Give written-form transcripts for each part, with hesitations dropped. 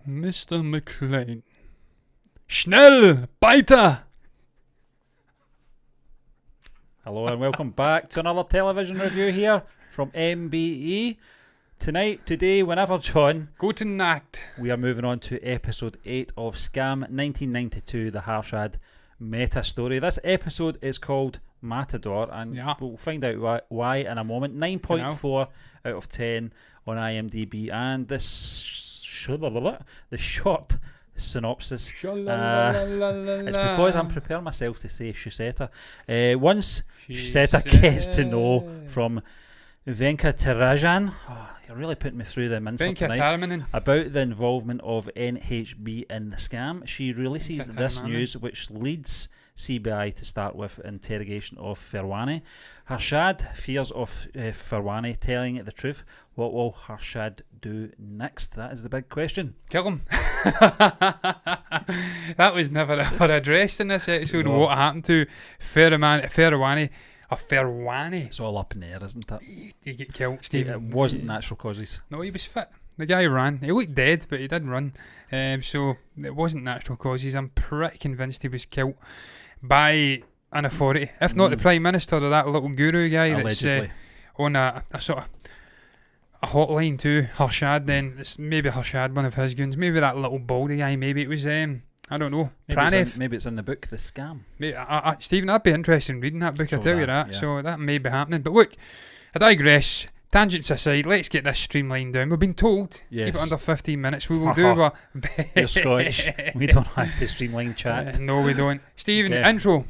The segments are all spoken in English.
Mr. McLean. Schnell! Weiter! Hello and welcome back to another television review here from MBE. Today, whenever John, Guten Nacht. we are moving on to episode 8 of Scam 1992, the Harshad Mehta story. This episode is called Matador, and we'll find out why in a moment. 9.4 out of 10 on IMDb, and the short synopsis. It's because I'm preparing myself to say Shuseta. Once Shuseta gets to know from Venkatarajan, you're really putting me through the mincer tonight, about the involvement of NHB in the scam, she releases this news, which leads CBI to start with interrogation of Farwani. Harshad fears of Farwani telling the truth. What will Harshad do next? That is the big question. Kill him. That was never ever addressed in this episode. No. What happened to Farwani? It's all up in the air, isn't it? He get killed, Steve. It wasn't natural causes. No, he was fit. The guy ran. He looked dead, but he did run. So it wasn't natural causes. I'm pretty convinced he was killed by an authority, if not the Prime Minister or that little guru guy allegedly. That's on a sort of a hotline to Harshad. Then it's maybe Harshad, one of his goons. Maybe that little baldy guy. Maybe it was I don't know. Maybe it's in the book, The Scam. Maybe, Stephen, I'd be interested in reading that book. I tell you that. Yeah. So that may be happening. But look, I digress. Tangents aside, let's get this streamlined down. We've been told keep it under 15 minutes. We will do our You're Scottish. We don't have to streamline chat. No, we don't. Stephen, intro.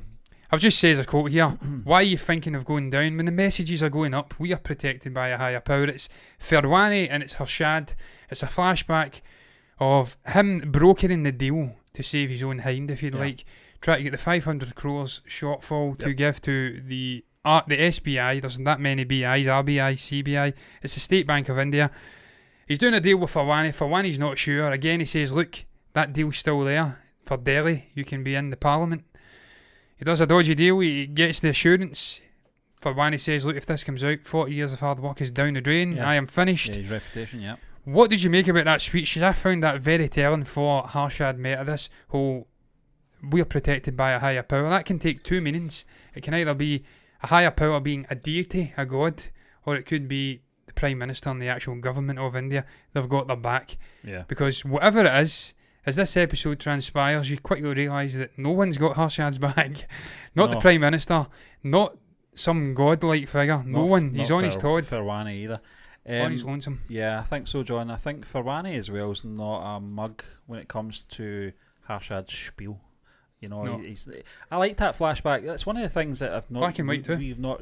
I've just said a quote here. Why are you thinking of going down when the messages are going up? We are protected by a higher power. It's Farwani and it's Harshad. It's a flashback of him brokering the deal to save his own hind, if you'd like. Try to get the 500 crores shortfall to give to the SBI. There's that many BIs, RBI, CBI. It's the State Bank of India. He's doing a deal with Farwani. Farwani's not sure. Again, he says, look, that deal's still there. For Delhi, you can be in the parliament. He does a dodgy deal. He gets the assurance. Farwani says, look, if this comes out, 40 years of hard work is down the drain. I am finished. Yeah, his reputation, What did you make about that speech? I found that very telling for Harshad Mehta. This whole, we're protected by a higher power. That can take two meanings. It can either be a higher power being a deity, a god, or it could be the Prime Minister and the actual government of India. They've got their back. Yeah. Because whatever it is, as this episode transpires, you quickly realise that no one's got Harshad's back. Not the Prime Minister, not some godlike figure. No one. He's on his Todd. Farwani either. On his lonesome. Yeah, I think so, John. I think Farwani as well is not a mug when it comes to Harshad's spiel. You know, I like that flashback. That's one of the things that I've not. Black and white too. We've not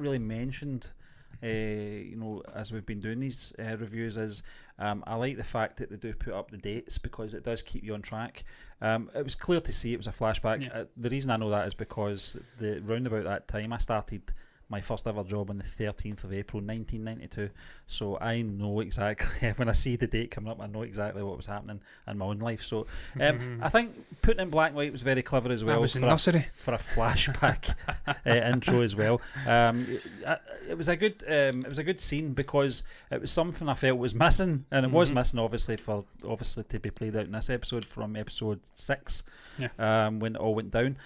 really mentioned. As we've been doing these reviews, is I like the fact that they do put up the dates because it does keep you on track. It was clear to see it was a flashback. Yeah. The reason I know that is because round about that time I started my first ever job on the 13th of April 1992, so I know exactly when I see the date coming up, I know exactly what was happening in my own life. So I think putting in black and white was very clever as well for a flashback intro as well. It was a good scene because it was something I felt was missing, and it was missing obviously to be played out in this episode from episode 6 when it all went down.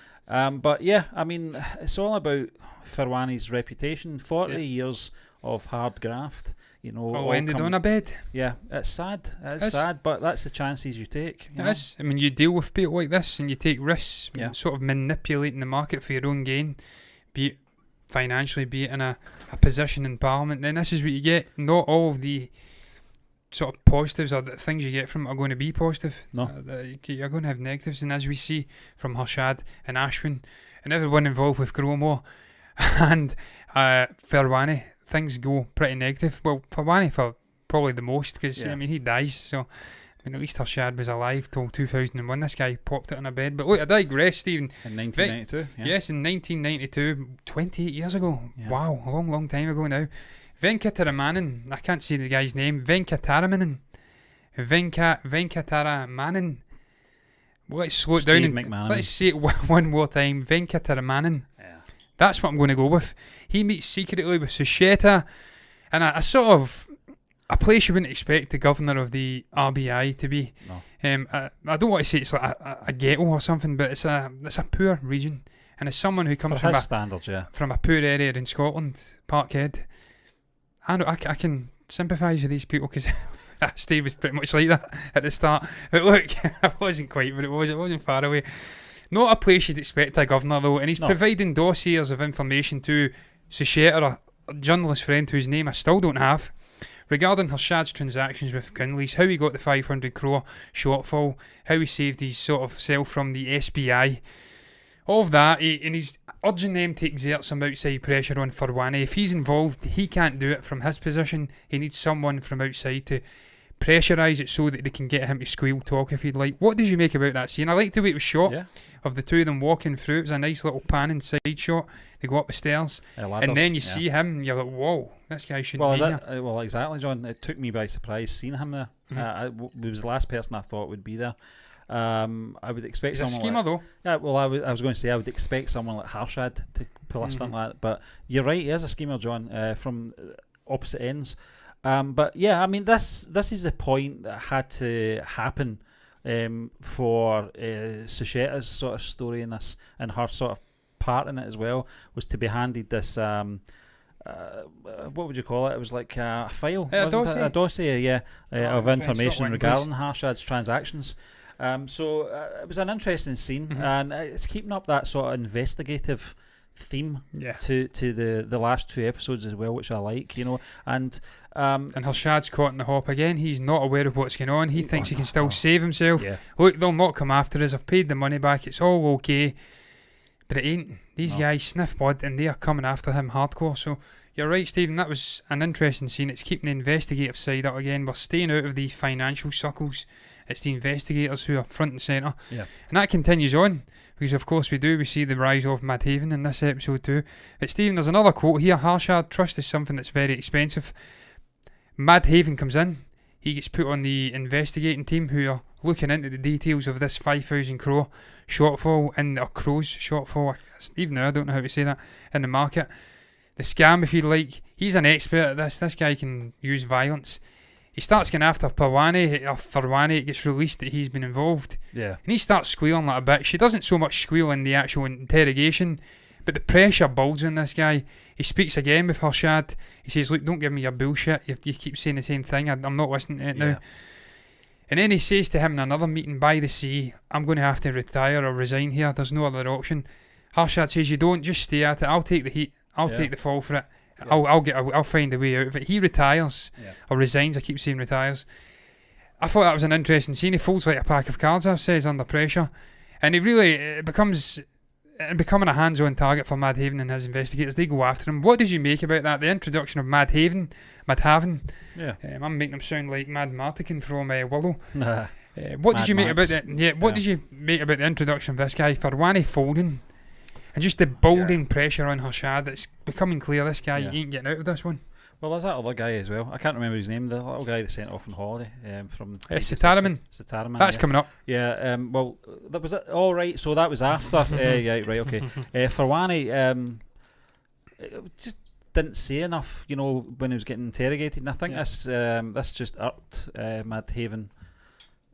But yeah, I mean, it's all about Farwani's reputation. 40 years of hard graft, all ended on a bed. Yeah, it's sad. It's sad, but that's the chances you take. It is. I mean, you deal with people like this and you take risks, sort of manipulating the market for your own gain, be it financially, be it in a position in Parliament. Then this is what you get. Not all of the sort of positives or the things you get from it are going to be positive. No. You're going to have negatives, and as we see from Harshad and Ashwin and everyone involved with Gromor and Farwani, things go pretty negative. Well, Farwani for probably the most, because he dies, so at least Harshad was alive till 2001. This guy popped it on a bed. But look, I digress, Stephen. In 1992? Yes, in 1992, 28 years ago. Yeah. Wow, a long time ago now. Venkataramanan, I can't say the guy's name. Venkataramanan. Well, let's slow it down and let's say it one more time. Venkataramanan. Yeah. That's what I'm going to go with. He meets secretly with Susheta, and I sort of a place you wouldn't expect the governor of the RBI to be. No. I don't want to say it's like a ghetto or something, but it's a poor region, and as someone who comes For his standards, from a poor area in Scotland, Parkhead, I know I can sympathise with these people because Steve was pretty much like that at the start. But look, I wasn't quite, but it wasn't far away. Not a place you'd expect a governor though, and he's providing dossiers of information to Sucheta, a journalist friend whose name I still don't have, regarding Harshad's transactions with Grinley's, how he got the 500 crore shortfall, how he saved his sort of self from the SBI, all of that, and he's urging them to exert some outside pressure on Farwani. If he's involved, he can't do it from his position. He needs someone from outside to pressurise it so that they can get him to squeal talk if he'd like. What did you make about that scene? I liked the way it was shot, of the two of them walking through. It was a nice little panning side shot. They go up the stairs, ladders, and then you see him, and you're like, whoa, this guy shouldn't be here. Well, exactly, John. It took me by surprise seeing him there. He was the last person I thought would be there. I would expect someone. A schemer, though. Yeah, well, I was going to say I would expect someone like Harshad to pull a stunt like that. But you're right, he is a schemer, John, from opposite ends. But yeah, I mean, this is the point that had to happen for Sucheta's sort of story in this, and her sort of part in it as well, was to be handed this. What would you call it? It was like a file, a dossier, of information regarding Harshad's transactions. So it was an interesting scene, and it's keeping up that sort of investigative theme to the last two episodes as well, which I like, and Harshad's caught in the hop again. He's not aware of what's going on. He thinks he can still save himself. Look, they'll not come after us. I've paid the money back. It's all okay. But it ain't. These guys sniff blood and they are coming after him hardcore. So you're right, Stephen, that was an interesting scene. It's keeping the investigative side up again. We're staying out of the financial circles. It's the investigators who are front and centre. And that continues on, because of course we see the rise of Madhaven in this episode too. But Stephen, there's another quote here. Harshad, trust is something that's very expensive. Madhaven comes in. He gets put on the investigating team who are looking into the details of this 5,000 crore shortfall crores shortfall. Even now I don't know how to say that in the market. The scam, if you like. He's an expert at this. This guy can use violence. He starts going after Farwani. It gets released that he's been involved. And he starts squealing like a bitch. She doesn't so much squeal in the actual interrogation, but the pressure builds on this guy. He speaks again with Harshad. He says, look, don't give me your bullshit. You keep saying the same thing. I'm not listening to it now. And then he says to him in another meeting by the sea, I'm going to have to retire or resign here. There's no other option. Harshad says, you don't, just stay at it. I'll take the heat. I'll take the fall for it. I'll find a way out of it. He retires or resigns. I keep saying retires. I thought that was an interesting scene. He folds like a pack of cards, I've says, under pressure, and he really becomes becoming a hands-on target for Madhaven and his investigators. They go after him. What did you make about that? The introduction of Madhaven. I'm making him sound like Mad Martican from Willow. What did you make about that? What did you make about the introduction of this guy, Farwani folding? And just the building pressure on Harshad. It's becoming clear this guy ain't getting out of this one. Well, there's that other guy as well. I can't remember his name. The little guy they sent off on holiday from Sitaraman. That's coming up. Well, that was it. All right. So that was after. Right. Okay. Farwani just didn't say enough. When he was getting interrogated, and I think this just irked Madhaven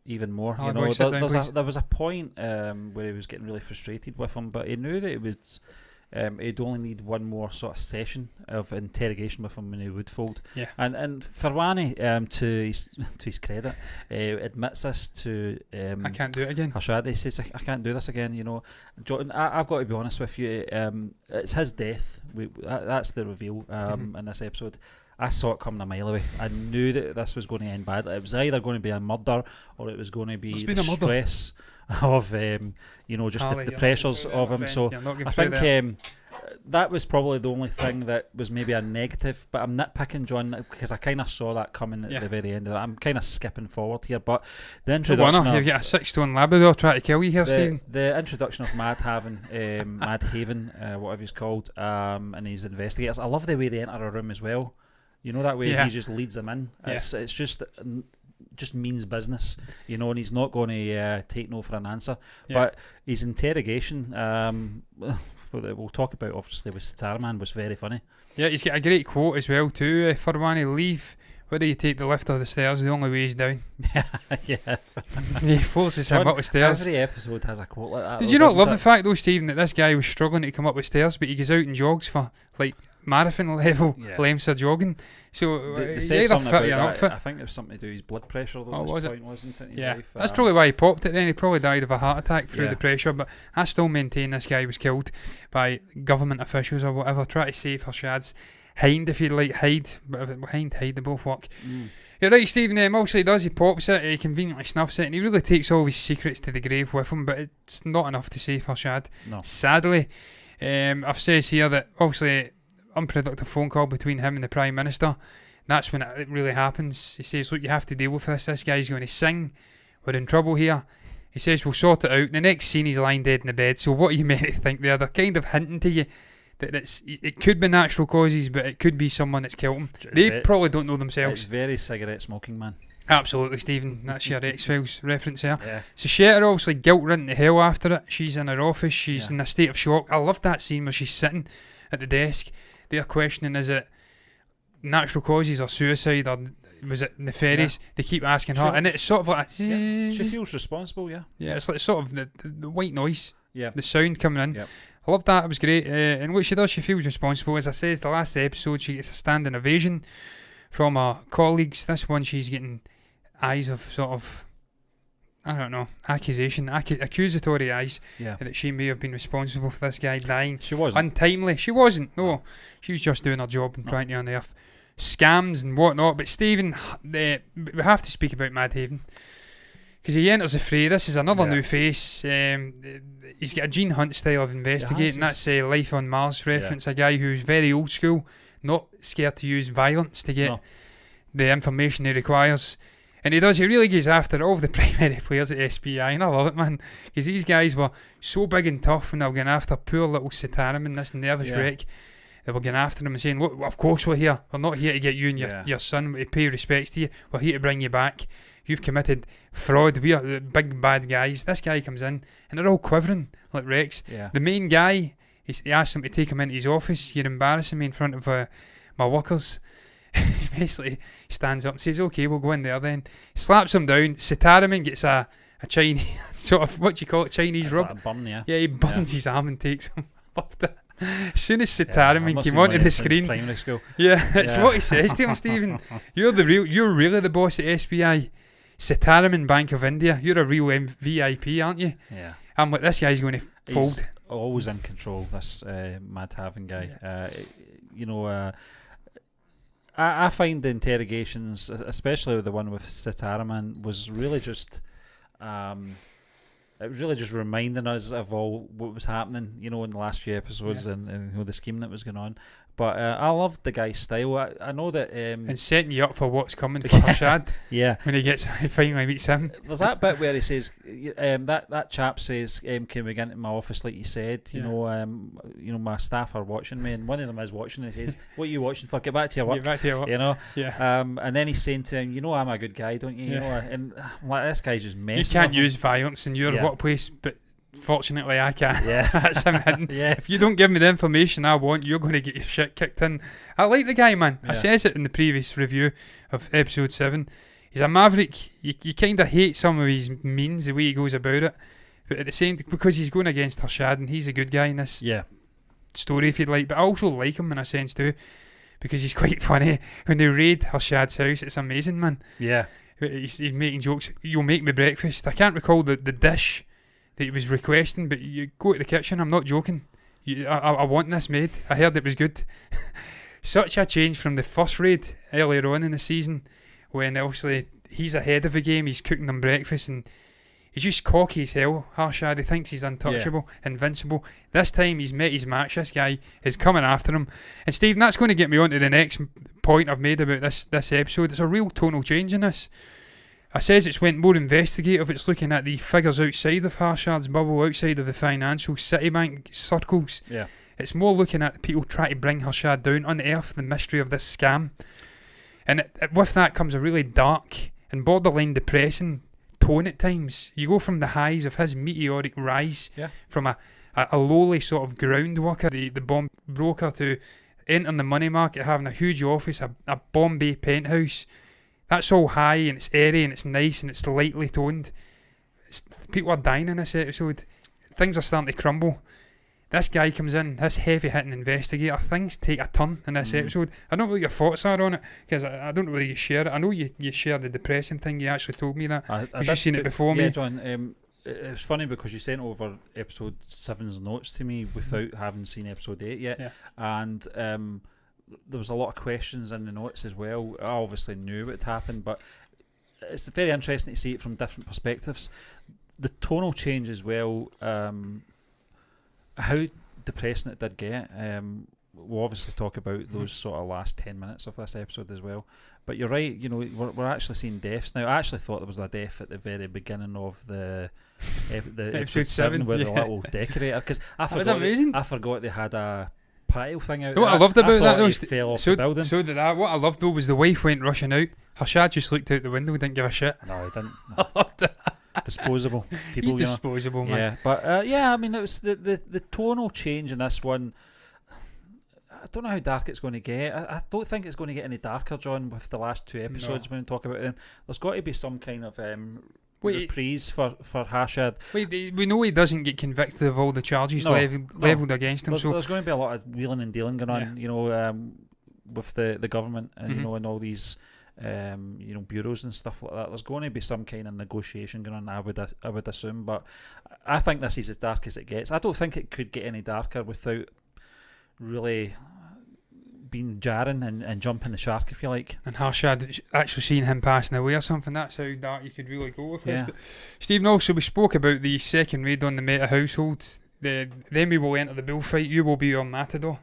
even more. There was a point where he was getting really frustrated with him, but he knew that it was he'd only need one more sort of session of interrogation with him when he would fold. And Farwani, to his credit, admits this to I can't do it again. Harshad. He says, I can't do this again. Jordan, I've got to be honest with you. It's his death. That's the reveal in this episode. I saw it coming a mile away. I knew that this was going to end badly. It was either going to be a murder or it was going to be the stress of just the pressures of him. So I think that was probably the only thing that was maybe a negative. But I'm nitpicking, John, because I kind of saw that coming at the very end of it. I'm kind of skipping forward here, but the introduction you've got a 6-stone Labrador trying to kill you here, Stephen. The introduction of Madhaven, whatever he's called, and his investigators. I love the way they enter a room as well. That way he just leads them in. It's just means business, and he's not going to take no for an answer. But his interrogation, we'll talk about obviously with Sitaraman, was very funny. Yeah, he's got a great quote as well too. Farwani, leave Whether you take the lift or the stairs, the only way is down. Yeah. He forces him up the stairs. Every episode has a quote like that. Did you not love the fact though, Stephen, that this guy was struggling to come up the stairs, but he goes out and jogs for like marathon level lengths of jogging? So They you said either something fit about or not that. fit. I think it was something to do with his blood pressure though. Oh, At was this it? point, wasn't it? In Yeah, life? that's probably why he popped it then. He probably died of a heart attack through Yeah. the pressure, but I still maintain this guy was killed by government officials or whatever, try to save Harshad's hind, if you like, hide, but hind, hide, they both work. You're right, Stephen, obviously he does, he pops it, he conveniently snuffs it, and he really takes all his secrets to the grave with him, but it's not enough to save Harshad. No. Sadly, I've says here that obviously unproductive phone call between him and the Prime Minister. That's when it really happens. He says, look, you have to deal with this guy's going to sing, we're in trouble here. He says, we'll sort it out. The next scene he's lying dead in the bed, so what are you meant to think there? They're kind of hinting to you that it could be natural causes, but it could be someone that's killed him. They probably don't know themselves. It's very cigarette smoking, man. Absolutely, Stephen. That's your X-Files reference there. Yeah. So Shetter obviously guilt-ridden to hell after it. She's in her office. She's in a state of shock. I love that scene where she's sitting at the desk. They're questioning, is it natural causes or suicide, or was it nefarious? They keep asking her, and it's sort of like She feels responsible, yeah. Yeah, it's like sort of the white noise, Yeah. the sound coming in. Yep. I love that. It was great. And what she does, she feels responsible. As I says, the last episode, she gets a standing ovation from her colleagues. This one, she's getting eyes of sort of, I don't know, accusatory eyes that she may have been responsible for this guy dying. She wasn't. Untimely. She wasn't. No. She was just doing her job and trying to unearth scams and whatnot. But Stephen, we have to speak about Madhaven, because he enters the fray. This is another new face. He's got a Gene Hunt style of investigating. That's a Life on Mars reference. A guy who's very old school, not scared to use violence to get the information he requires. And he really goes after all of the primary players at SPI, and I love it, man, because these guys were so big and tough when they were going after poor little Sitariman, this nervous wreck. They were going after him and saying, look, of course we're here. We're not here to get you and your son, to pay respects to you. We're here to bring you back. You've committed fraud. We are the big bad guys. This guy comes in and they're all quivering like wrecks. Yeah. The main guy, he asks him to take him into his office. You're embarrassing me in front of my workers. He basically stands up and says, okay, we'll go in there then. Slaps him down. Sitaraman gets a Chinese, sort of, what do you call it, Chinese rub? Like a burn, yeah. Yeah, he burns his arm and takes him off the... As soon as Sitaraman came onto the screen, it's what he says to him, Stephen. You're really the boss at SBI. Sitaraman Bank of India. You're a real VIP, aren't you? Yeah. I'm like, this guy's going to fold. He's always in control, this Madhaven guy. Yeah. I find the interrogations, especially the one with Sitaraman, was really just... it was really just reminding us of all what was happening, in the last few episodes and the scheme that was going on. But I loved the guy's style. I know that... and setting you up for what's coming for Harshad. Yeah. When he finally meets him. There's that bit where he says, that chap says, can we get into my office like you said? My staff are watching me, and one of them is watching, and he says, what are you watching for? Get back to your work. Get back to your work. Yeah. And then he's saying to him, I'm a good guy, don't you? And I'm like, this guy's just messing. You can't use violence in your workplace, but fortunately I can. Yeah. That's him hitting. If you don't give me the information I want, you're going to get your shit kicked in. I like the guy, man. I says it in the previous review of episode 7. He's a maverick. You kind of hate some of his means, the way he goes about it, but at the same time, because he's going against Harshad and he's a good guy in this story, if you'd like. But I also like him in a sense too, because he's quite funny. When they raid Harshad's house, it's amazing, man. Yeah. He's making jokes. You'll make me breakfast. I can't recall the dish that he was requesting, but you go to the kitchen. I'm not joking. I want this made. I heard it was good. Such a change from the first raid earlier on in the season, when obviously he's ahead of the game. He's cooking them breakfast and he's just cocky as hell. Harshad, he thinks he's untouchable, invincible. This time he's met his match. This guy is coming after him. And Stephen, that's going to get me on to the next point I've made about this episode. It's a real tonal change in this. I says it's went more investigative. It's looking at the figures outside of Harshad's bubble, outside of the financial Citibank circles. Yeah. It's more looking at the people trying to bring Harshad down, unearth the mystery of this scam. And with that comes a really dark and borderline depressing tone at times. You go from the highs of his meteoric rise from a lowly sort of ground worker, the bomb broker, to entering the money market, having a huge office, a Bombay penthouse. That's all high and it's airy and it's nice and it's lightly toned. People are dying in this episode. Things are starting to crumble. This guy comes in, this heavy-hitting investigator. Things take a turn in this episode. I don't know what your thoughts are on it, because I don't know whether you share it. I know you share the depressing thing. You actually told me that, because you've seen it before me. Yeah, John, it's funny because you sent over episode 7's notes to me without having seen episode 8 yet. Yeah. And there was a lot of questions in the notes as well. I obviously knew what had happened, but it's very interesting to see it from different perspectives. The tonal change as well, how depressing it did get. We'll obviously talk about those sort of last 10 minutes of this episode as well. But you're right, you know, we're actually seeing deaths now. I actually thought there was a death at the very beginning of the episode 7 with the little decorator, because I forgot they had a patio thing out. What I loved about that though, he fell off the building. So did I. What I loved though was the wife went rushing out. Harshad just looked out the window, didn't give a shit. No, he didn't. I loved it. Disposable people. He's disposable, man. Yeah, but yeah, I mean, it was the tonal change in this one. I don't know how dark it's going to get. I don't think it's going to get any darker, John, with the last 2 episodes. When we talk about them, there's got to be some kind of reprise for Harshad. Wait, we know he doesn't get convicted of all the charges levelled against him. There's going to be a lot of wheeling and dealing going on, you know, with the government and you know, and all these you know, bureaus and stuff like that. There's going to be some kind of negotiation going on, I would assume, but I think this is as dark as it gets. I don't think it could get any darker without really being jarring and jumping the shark, if you like. And Harshad, actually seeing him passing away or something, that's how dark you could really go with this. Yeah. But Stephen, also we spoke about the second raid on the Mehta household. Then we will enter the bullfight. You will be your Matador.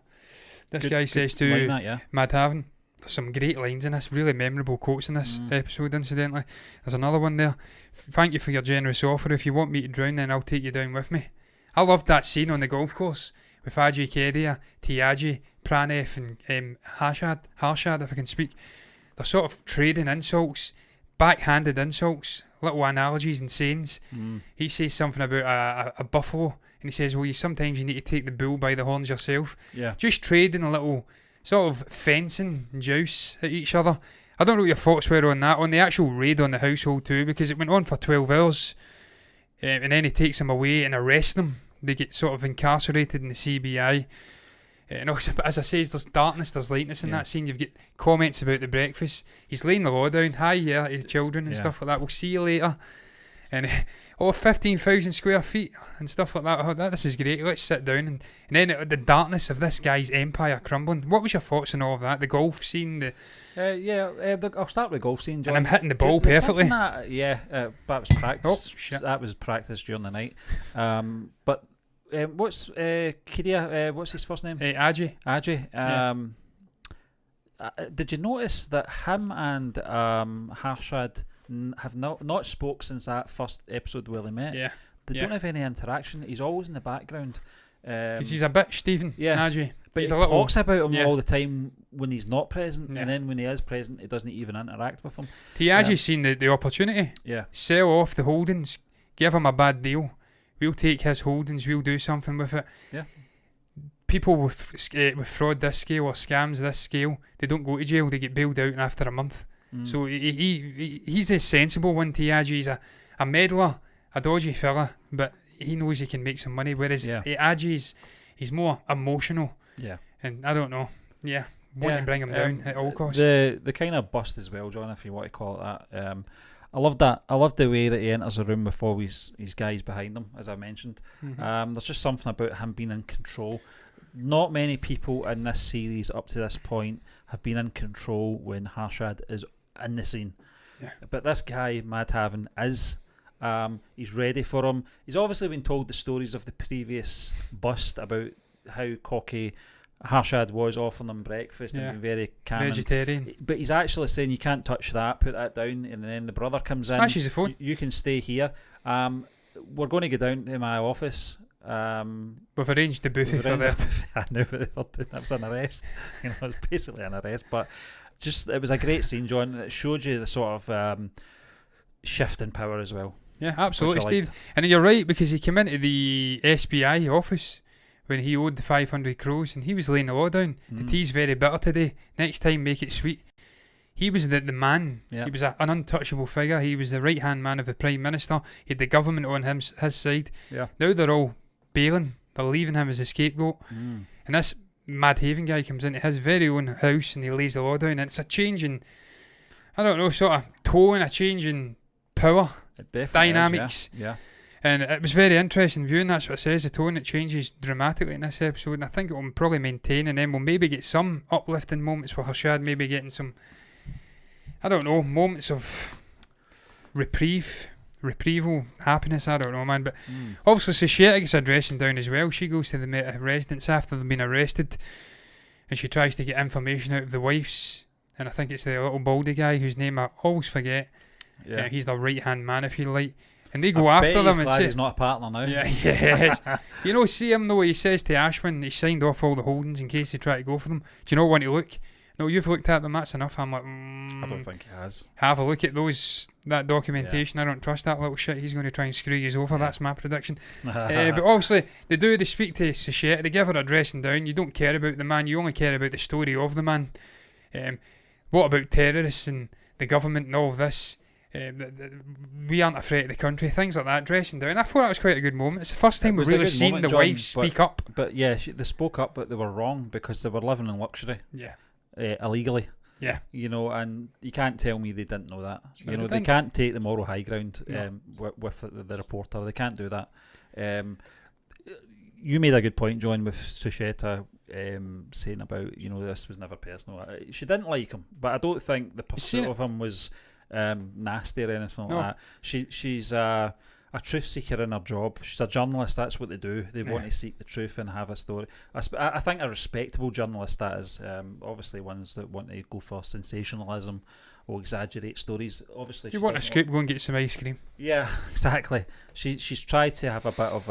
This guy says to Madhaven. There's some great lines in this, really memorable quotes in this episode, incidentally. There's another one there. Thank you for your generous offer. If you want me to drown, then I'll take you down with me. I loved that scene on the golf course with Ajay Kedia, Tiaji, Praneth and Harshad, if I can speak. They're sort of trading insults, backhanded insults, little analogies and sayings. He says something about a buffalo, and he says, well, sometimes you need to take the bull by the horns yourself. Yeah. Just trading a little sort of fencing jouse at each other. I don't know what your thoughts were on that, on the actual raid on the household too, because it went on for 12 hours, and then he takes them away and arrests them. They get sort of incarcerated in the CBI. And also, as I say, there's darkness, there's lightness in that scene. You've got comments about the breakfast. He's laying the law down. Hi, to the children and stuff like that. We'll see you later. And 15,000 square feet and stuff like that. This is great. Let's sit down. And then the darkness of this guy's empire crumbling. What was your thoughts on all of that? The golf scene? I'll start with the golf scene, John. And I'm hitting the ball perfectly. That was practice. That was practice during the night. But what's Kidia? What's his first name? Ajay. Did you notice that him and Harshad have not spoke since that first episode where they met? Yeah. They don't have any interaction. He's always in the background. Because he's a bitch, Stephen. Yeah. Ajay. But he talks about him all the time when he's not present, and then when he is present, he doesn't even interact with him. Tiaji's seen the opportunity. Yeah. Sell off the holdings. Give him a bad deal. We'll take his holdings. We'll do something with it. Yeah. People with fraud this scale or scams this scale, they don't go to jail. They get bailed out after a month. So he's a sensible one. Tiaji's a meddler, a dodgy fella, but he knows he can make some money. Whereas Ajay's, he's more emotional. Yeah. And I don't know. Yeah. Want to bring him down at all costs. The kind of bust as well, John, if you want to call it that. I love that. I love the way that he enters a room with all his guys behind him, as I mentioned. There's just something about him being in control. Not many people in this series up to this point have been in control when Harshad is in the scene. Yeah. But this guy, Madhaven, is. He's ready for him. He's obviously been told the stories of the previous bust about how cocky Harshad was offering them breakfast and being very calm. Vegetarian. But he's actually saying, you can't touch that, put that down, and then the brother comes in. She's a phone. You can stay here. We're going to go down to my office. We've arranged the buffet for that. I knew what they were doing. That was an arrest. It was basically an arrest, but it was a great scene, John. It showed you the sort of shift in power as well. Yeah, absolutely, Steve. And you're right, because he came into the SBI office when he owed the 500 crores and he was laying the law down. The tea's very bitter today. Next time, make it sweet. He was the man. Yep. He was an untouchable figure. He was the right-hand man of the Prime Minister. He had the government on his side. Yeah. Now they're all bailing. They're leaving him as a scapegoat. And this Mad Haven guy comes into his very own house and he lays the law down. And it's a change in, I don't know, sort of tone, a change in power dynamics. Is, yeah. And it was very interesting viewing. That's what it says. The tone, it changes dramatically in this episode. And I think it will probably maintain. And then we'll maybe get some uplifting moments with Harshad, maybe getting some, I don't know, moments of reprieval, happiness, I don't know, man. But obviously Sasheta gets a dressing down as well. She goes to the Mehta residence after they've been arrested and she tries to get information out of the wives, and I think it's the little baldy guy whose name I always forget. He's the right hand man, if you like, and they go after them and say he's not a partner now. Yes. You know, see him though, he says to Ashwin he signed off all the holdings in case they try to go for them. Do you not want to look? No, you've looked at them, that's enough. I'm like, I don't think he has. Have a look at that documentation. I don't trust that little shit. He's going to try and screw you over. That's my prediction. But obviously, they speak to Sasheta. They give her a dressing down. You don't care about the man. You only care about the story of the man. What about terrorists and the government and all of this? We aren't a threat to the country. Things like that, dressing down. I thought that was quite a good moment. It's the first time we've really seen the wives speak up. But yeah, they spoke up, but they were wrong because they were living in luxury. Yeah. Illegally. Yeah. You know, and you can't tell me they didn't know that. No, you know, they can't take the moral high ground with the reporter. They can't do that. You made a good point, John, with Sasheta saying about, you know, this was never personal. She didn't like him, but I don't think the pursuit of him was nasty or anything like that. She's a truth seeker in her job. She's a journalist. That's what they do. They want to seek the truth and have a story. I think a respectable journalist, that is, obviously ones that want to go for sensationalism or exaggerate stories. Obviously, you want a scoop, go and get some ice cream. Yeah, exactly. She's tried to have a bit of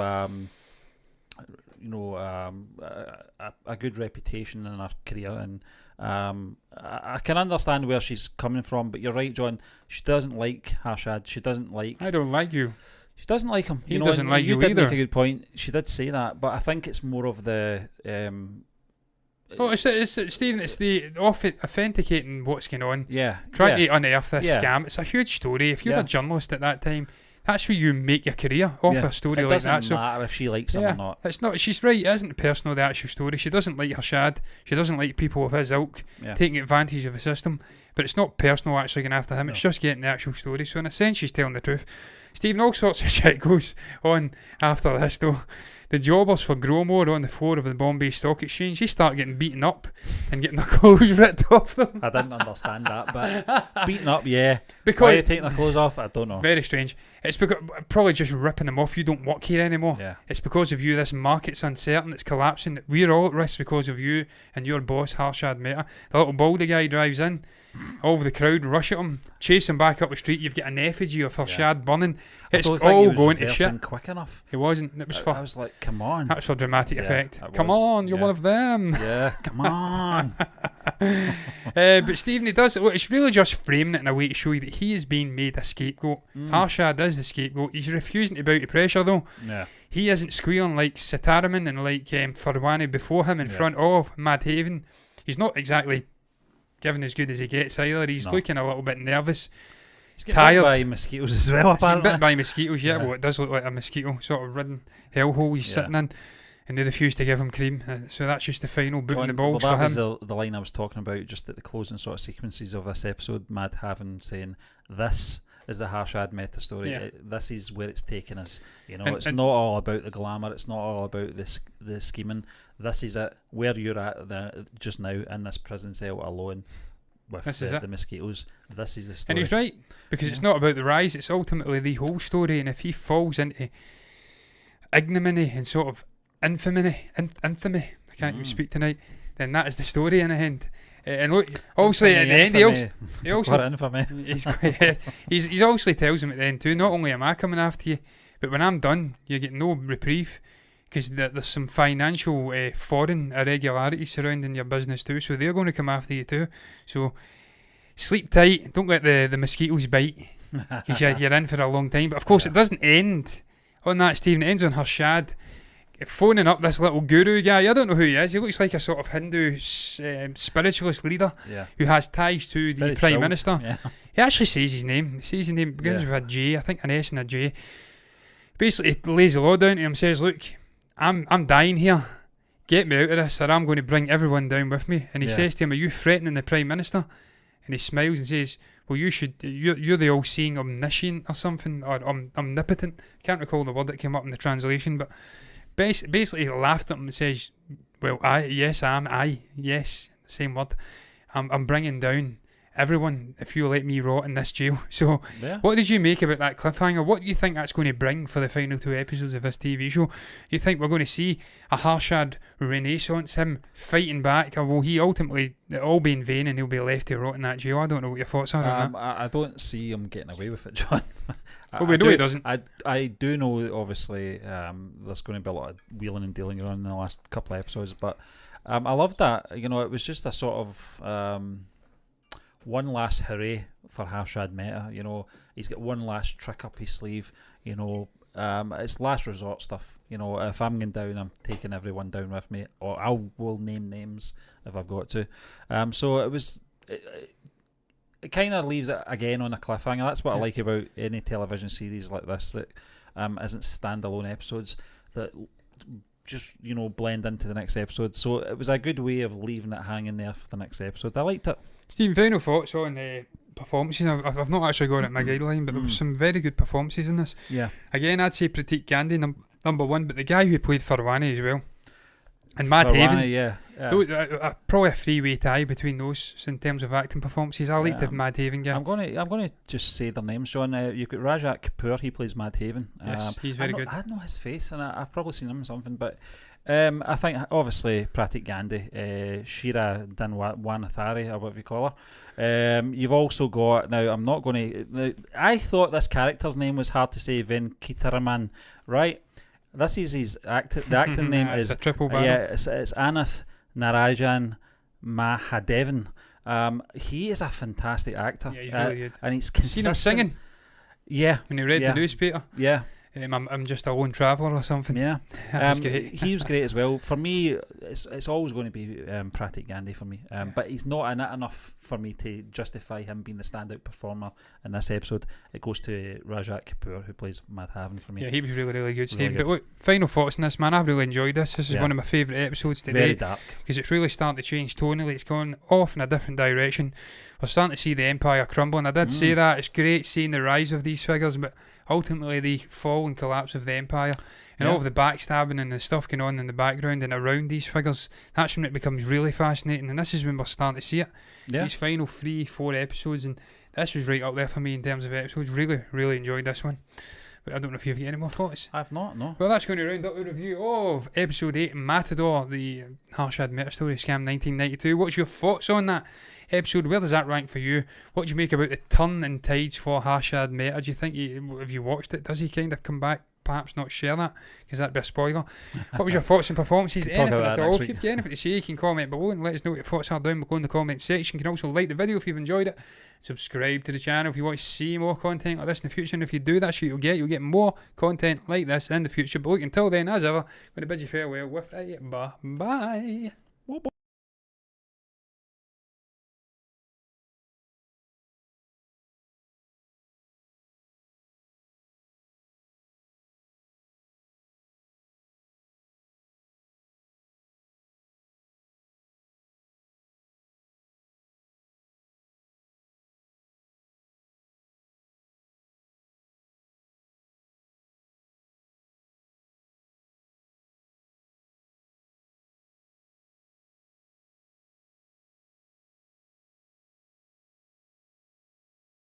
a good reputation in her career, and I can understand where she's coming from. But you're right, John. She doesn't like Harshad. She doesn't like. I don't like you. She doesn't like him. He doesn't like you did either. Make a good point. She did say that, but I think it's more of the. It's Stephen. It's the authenticating what's going on. Yeah. Trying to unearth this scam. It's a huge story. If you're a journalist at that time, that's where you make your career off a story like that. It doesn't matter if she likes him or not. It's not. She's right. It isn't personal, the actual story. She doesn't like Harshad. She doesn't like people of his ilk taking advantage of the system. But it's not personal actually going after him. No. It's just getting the actual story. So in a sense, she's telling the truth. Stephen, all sorts of shit goes on after this though. The jobbers for Growmore on the floor of the Bombay Stock Exchange, they start getting beaten up and getting their clothes ripped off them. I didn't understand that, but beaten up, yeah. Because why are they taking their clothes off? I don't know. Very strange. It's because probably just ripping them off. You don't work here anymore. Yeah. It's because of you. This market's uncertain. It's collapsing. We're all at risk because of you and your boss, Harshad Mehta. The little baldy guy drives in. All of the crowd rush at him, chase him back up the street. You've got an effigy of Harshad burning. It's all going to shit. Quick enough. It wasn't. It was for. I was like, come on. That's for dramatic effect. Come on, you're one of them. Yeah, come on. But Stephen, he does. Look, it's really just framing it in a way to show you that he is being made a scapegoat. Harshad is the scapegoat. He's refusing to bow to pressure though. Yeah. He isn't squealing like Sitaraman and like Farwani before him in front of Mad Haven. He's not exactly giving as good as he gets either. He's looking a little bit nervous. He's getting tired by mosquitoes as well, apparently. Bit by mosquitoes, well, it does look like a mosquito sort of ridden hellhole he's sitting in, and they refuse to give him cream. So that's just the final boot in the balls for him. That was the line I was talking about just at the closing sort of sequences of this episode. Mad Haven saying, "This is the Harshad Mehta story. This is where it's taken us. You know, it's not all about the glamour. It's not all about the scheming. This is it. Where you're at just now in this prison cell alone with the mosquitoes. This is the story." And he's right, because it's not about the rise. It's ultimately the whole story. And if he falls into ignominy and sort of infamy, I can't even speak tonight, then that is the story in the end. And look, obviously at the end, he obviously tells him at the end too, not only am I coming after you, but when I'm done, you get no reprieve, because there's some financial foreign irregularities surrounding your business too, so they're going to come after you too. So sleep tight, don't let the mosquitoes bite, because you're in for a long time. But of course it doesn't end on that, Stephen. It ends on Harshad phoning up this little guru guy. I don't know who he is. He looks like a sort of Hindu spiritualist leader who has ties to the Prime Minister. Yeah. He actually says his name. He says his name begins with a J. I think an S and a J. Basically, he lays the law down to him, says, look, I'm dying here. Get me out of this, or I'm going to bring everyone down with me. And he says to him, are you threatening the Prime Minister? And he smiles and says, well, you're the all-seeing omniscient or something, or omnipotent. I can't recall the word that came up in the translation, but basically he laughed at him and says, well, yes, same word. I'm bringing down everyone if you let me rot in this jail. So what did you make about that cliffhanger? What do you think that's going to bring for the final 2 episodes of this TV show? You think we're going to see a Harshad renaissance, him fighting back, or will he ultimately, it'll all be in vain and he'll be left to rot in that jail? I don't know what your thoughts are on that. I don't see him getting away with it, John. Well, we know he doesn't. I do know that obviously there's going to be a lot of wheeling and dealing around in the last couple of episodes, but I loved that. It was just a sort of one last hooray for Harshad Mehta. He's got one last trick up his sleeve. It's last resort stuff. If I'm going down, I'm taking everyone down with me, or I will name names if I've got to. So it was. It kind of leaves it again on a cliffhanger. That's what I like about any television series like this that isn't standalone episodes that just blend into the next episode. So it was a good way of leaving it hanging there for the next episode. I liked it. Stephen, final thoughts on performances? I've not actually got it in my guideline, but there was some very good performances in this. Yeah. Again, I'd say Pratik Gandhi number one, but the guy who played Farwani as well, and Matt Haven. Yeah. Probably a 3-way tie between those in terms of acting performances. I liked the Mad Haven guy. I'm gonna just say their names, John. You've got Rajat Kapoor. He plays Mad Haven. Yes, he's very good. I know his face, and I've probably seen him in something, but I think obviously Pratik Gandhi, Shira Danwanathari, or whatever you call her. You've also got I thought this character's name was hard to say, Venkataraman, right? This is his the acting name is a triple barrel. it's Anath Narayan Mahadevan. He is a fantastic actor. Yeah, he's really good. And he's seen him singing. Yeah, when he read the newspaper. Yeah. I'm just a lone traveller or something. Yeah, great. He was great as well. For me, it's always going to be Pratik Gandhi for me. But he's not in it enough for me to justify him being the standout performer in this episode. It goes to Rajat Kapoor, who plays Mad Haven for me. Yeah, he was really, really good, Steve. Really but look, final thoughts on this, man. I've really enjoyed this. This is one of my favourite episodes today. Very dark. Because it's really starting to change tonally. It's gone off in a different direction. We're starting to see the empire crumbling. I did say that. It's great seeing the rise of these figures, but ultimately the fall and collapse of the empire and all of the backstabbing and the stuff going on in the background and around these figures, that's when it becomes really fascinating, and this is when we're starting to see it. These final 3-4 episodes, and this was right up there for me in terms of episodes. Really, really enjoyed this one. But I don't know if you've got any more thoughts. I've not, no. Well, that's going to round up the review of episode 8, Matador, the Harshad Mehta story scam 1992. What's your thoughts on that episode? Where does that rank for you? What do you make about the turn in tides for Harshad Mehta? Do you think, have you watched it, does he kind of come back? Perhaps not share that, because that'd be a spoiler. What was your thoughts and performances? Anything at all? If you've got anything to say, you can comment below and let us know what your thoughts are down below in the comment section. You can also like the video if you've enjoyed it. Subscribe to the channel if you want to see more content like this in the future. And if you do, that's what you'll get more content like this in the future. But look, until then, as ever, I'm going to bid you farewell with a bye.